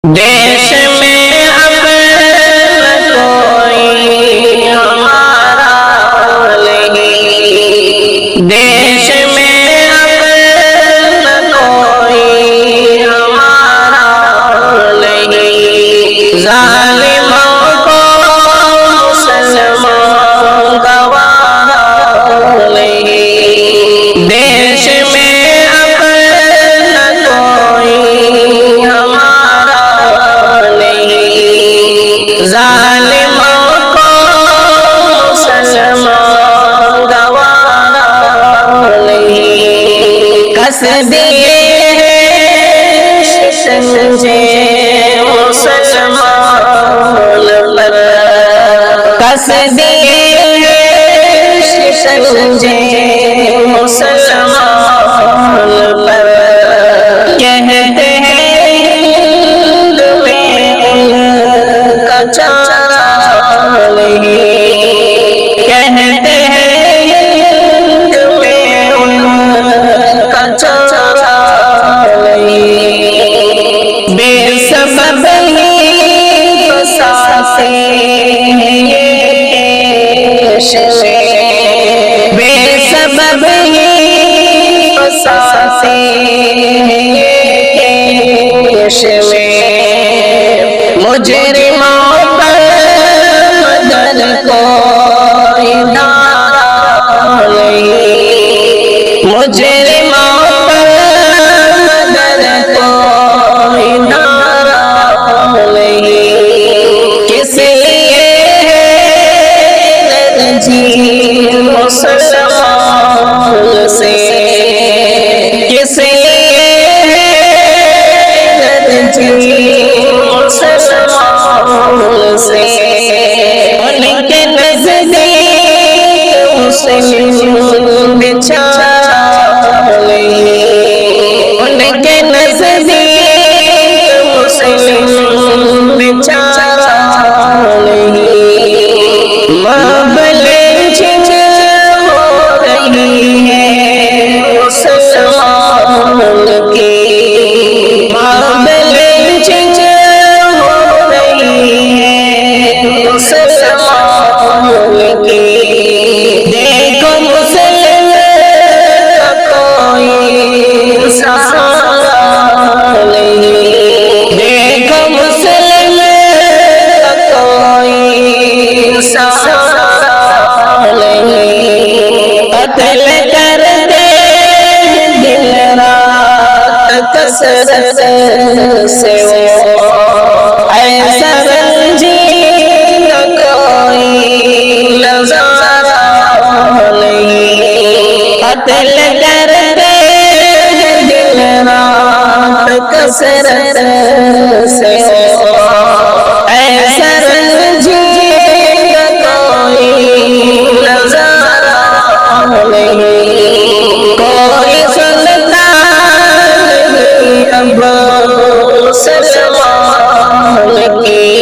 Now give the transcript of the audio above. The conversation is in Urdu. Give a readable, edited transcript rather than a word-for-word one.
دیش میں اب نہ کوئی ہمارا نہیں، دیش میں اب نہ کوئی ہمارا نہیں، ظالموں کو مسلمان گوارا نہیں، دیش میں اب نہ کوئی ہمارا نہیں، ظالموں کو مسلمان گوارا نہیں، کس دیے ہیں شکنجے مسلمان پر، کس دیے ہیں شکنجے مسلمان پر، کہتے ہیں ہند میں ان کا چارہ نہیں، کہتے ہیں ہند میں ان کا چارہ نہیں، بے سبب ہی فساتے ہیں یہ دیش میں، بے سبب ہی فساتے ہیں یہ دیش میں، مجرموں پر مگر کوئی دارا نہیں، مجرموں پر مگر کوئی دارا نہیں، کس لیے جی مسلمان سے، کس لیے جی مسلمان سے، ان کے نزدیک مسلم بیچارہ نہیں، ان کے نزدیک مسلم بیچارہ نہیں، مبلنچ ہو رہی ہے مسلمان کی، مبلنچ ہو رہی ہے مسلمان کی، دیکھو مسلم کا کوئی سہارا نہیں، دیکھو مسلم کا کوئی سہارا نہیں، قتل کرتے دن رات کثرت سے وہ، ایسا رنجیدہ کوئی نظارہ نہیں، قتل کرتے دن رات کثرت سے وہ، ایسا رنجیدہ کوئی نظارہ نہیں، کوئی سنتا نہیں اب مسلمان کی،